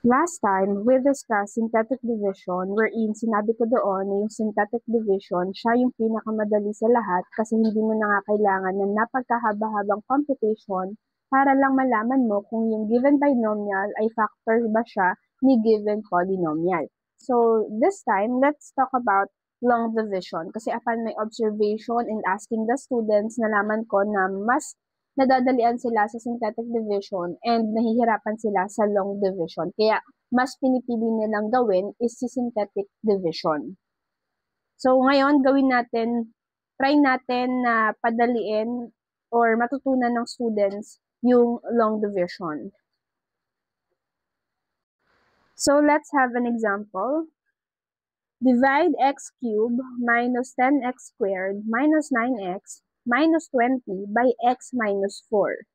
Last time, we discussed synthetic division wherein sinabi ko doon na yung synthetic division, siya yung pinakamadali sa lahat kasi hindi mo na nga kailangan ng napagkahaba-habang computation para lang malaman mo kung yung given binomial ay factor ba siya ni given polynomial. So, this time, let's talk about long division kasi upon my observation and asking the students, nalaman ko na mas nadadalian sila sa synthetic division and nahihirapan sila sa long division. Kaya, mas pinipili nilang gawin is si synthetic division. So, ngayon, try natin na padaliin or matutunan ng students yung long division. So, let's have an example. Divide x cubed minus 10x squared minus 9x minus 20 by x minus 4.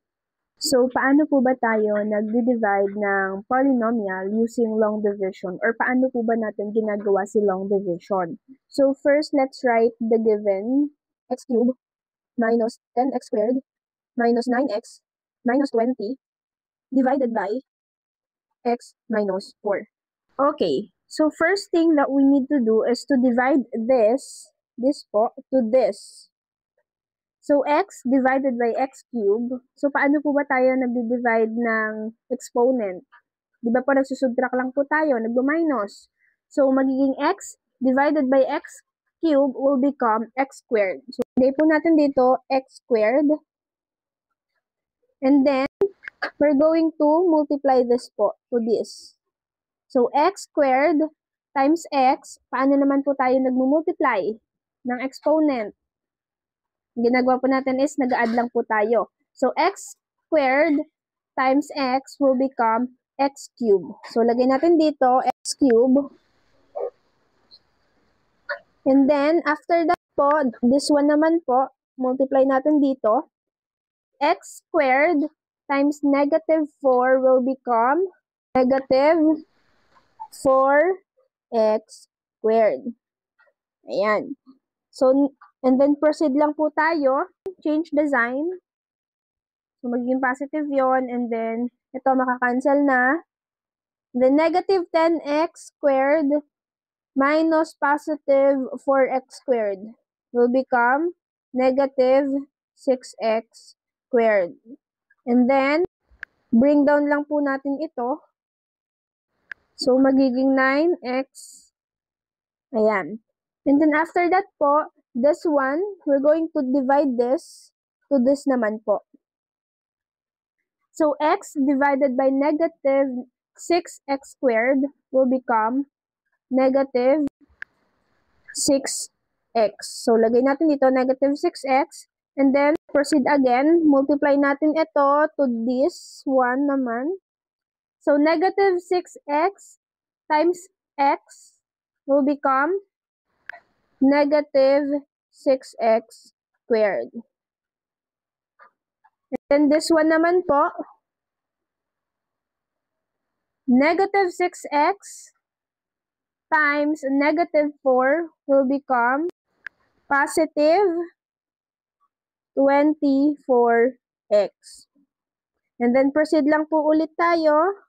So, paano po ba tayo nagdi-divide ng polynomial using long division or paano po ba natin ginagawa si long division? So, first, let's write the given x cubed minus 10x squared minus 9x minus 20 divided by x minus 4. Okay, so first thing that we need to do is to divide this po, to this. So, x divided by x cubed. So, paano po ba tayo nagdi-divide ng exponent? Di ba po nagsusubtract lang po tayo, nagbo-minus. So, magiging x divided by x cubed will become x squared. So, lagay po natin dito x squared. And then, we're going to multiply this po to this. So, x squared times x, paano naman po tayo nagmumultiply ng exponent? Ginagawa po natin is nag-add lang po tayo. So, x squared times x will become x cubed. So, lagay natin dito, x cubed. And then, after that po, this one naman po, multiply natin dito. X squared times negative 4 will become negative 4x squared. Ayan. So, and then proceed lang po tayo. Change the sign. So, magiging positive yon. And then, ito makakancel na. The negative 10x squared minus positive 4x squared will become negative 6x squared. And then, bring down lang po natin ito. So, magiging 9x. Ayan. And then, after that po, this one, we're going to divide this to this naman po. So, x divided by negative 6x squared will become negative 6x. So, lagay natin dito negative 6x. And then, proceed again. Multiply natin ito to this one naman. So, negative 6x times x will become negative 6x squared. And then, this one naman po, negative 6x times negative 4 will become positive 24x. And then, proceed lang po ulit tayo.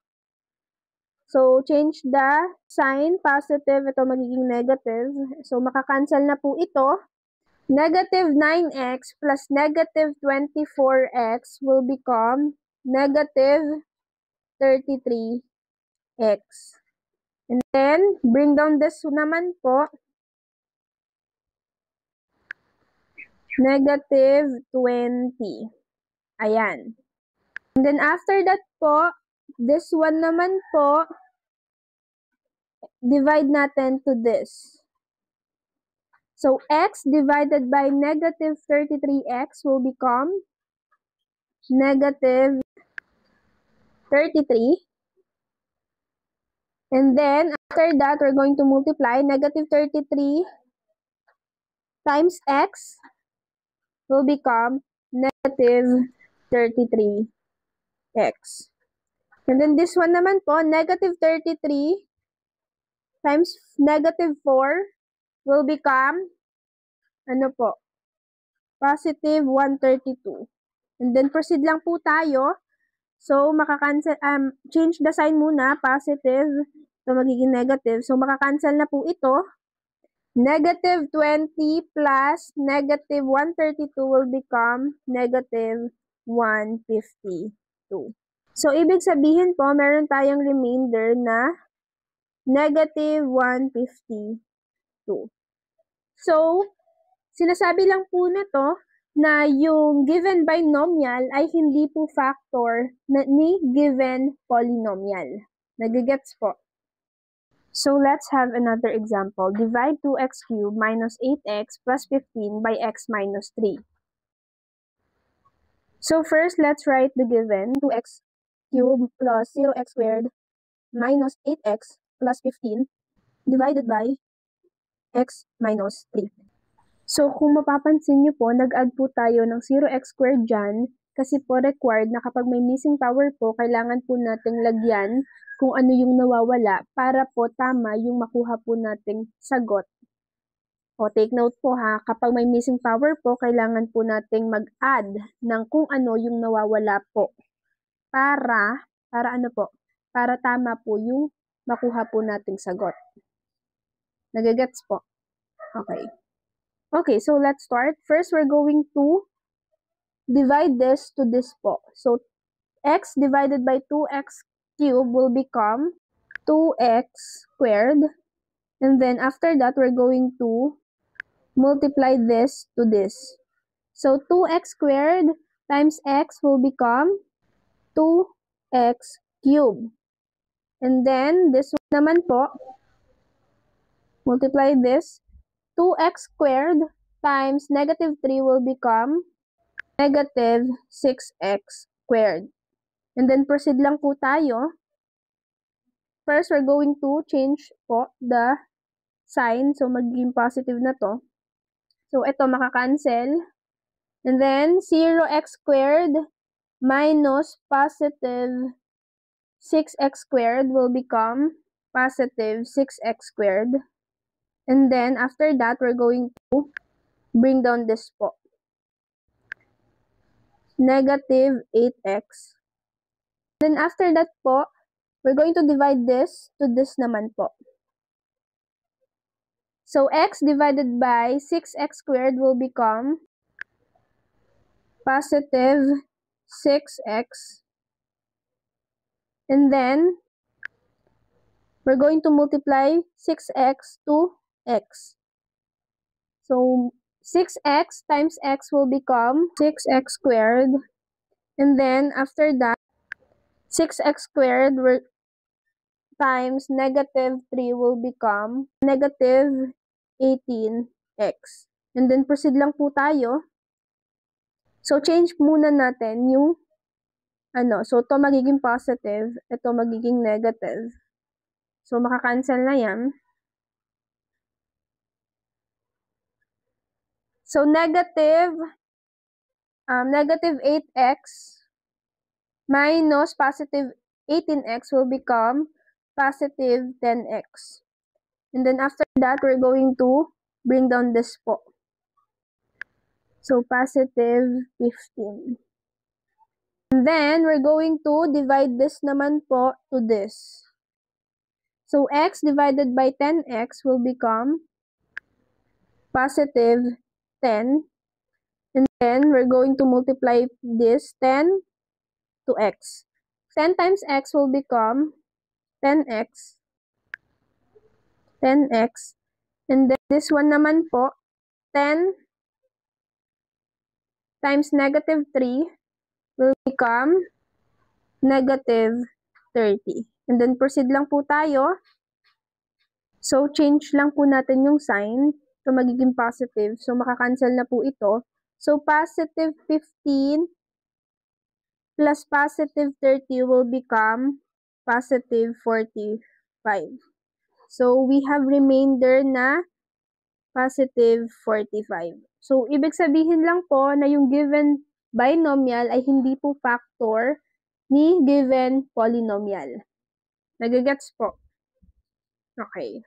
So, change the sign, positive, ito magiging negative. So, makakancel na po ito. Negative 9x plus negative 24x will become negative 33x. And then, bring down this naman po. Negative 20. Ayan. And then, after that po, this one naman po, divide natin to this. So, x divided by negative 33x will become negative 33. And then, after that, we're going to multiply negative 33 times x will become negative 33x. And then, this one naman po, negative 33 times negative 4 will become, ano po, positive 132. And then, proceed lang po tayo. So, makakancel, change the sign muna, positive, so magiging negative. So, makakancel na po ito. Negative 20 plus negative 132 will become negative 152. So, ibig sabihin po, meron tayong remainder na negative 152. So, sinasabi lang po na to na yung given binomial ay hindi po factor ni given polynomial. Nagigets po? So, let's have another example. Divide 2x cubed minus 8x plus 15 by x minus 3. So, first, let's write the given. 2x cubed plus 0x squared minus 8x plus 15 divided by x minus 3. So, kung mapapansin nyo po, nag-add po tayo ng 0x squared dyan kasi po required na kapag may missing power po, kailangan po nating lagyan kung ano yung nawawala para po tama yung makuha po nating sagot. O, take note po ha, kapag may missing power po, kailangan po nating mag-add ng kung ano yung nawawala po. Para ano po? Para tama po yung makuha po nating sagot. Nagigets po? Okay. Okay, so let's start. First, we're going to divide this to this po. So, x divided by 2x cubed will become 2x squared. And then, after that, we're going to multiply this to this. So, 2x squared times x will become 2x cubed. And then, this one naman po, multiply this. 2x squared times negative 3 will become negative 6x squared. And then, proceed lang po tayo. First, we're going to change po the sign. So, magiging positive na to. So, ito makakancel. And then, 0x squared minus positive 6x squared will become positive 6x squared. And then, after that, we're going to bring down this po. Negative 8x. Then, after that po, we're going to divide this to this naman po. So, x divided by 6x squared will become positive 6x. And then, we're going to multiply 6x to x. So, 6x times x will become 6x squared. And then, after that, 6x squared times negative 3 will become negative 18x. And then, proceed lang po tayo. So, change muna natin yung so, ito magiging positive, ito magiging negative. So, makakancel na yan. So, negative 8x minus positive 18x will become positive 10x. And then, after that, we're going to bring down this po. So, positive 15. And then, we're going to divide this naman po to this. So, x divided by 10x will become positive 10. And then, we're going to multiply this 10 to x. 10 times x will become 10x. 10x. And then, this one naman po, 10 times negative 3 will become negative 30. And then, proceed lang po tayo. So, change lang po natin yung sign. So, magiging positive. So, makakancel na po ito. So, positive 15 plus positive 30 will become positive 45. So, we have remainder na positive 45. So, ibig sabihin lang po na yung given binomial ay hindi po factor ni given polynomial. Nagigets po? Okay.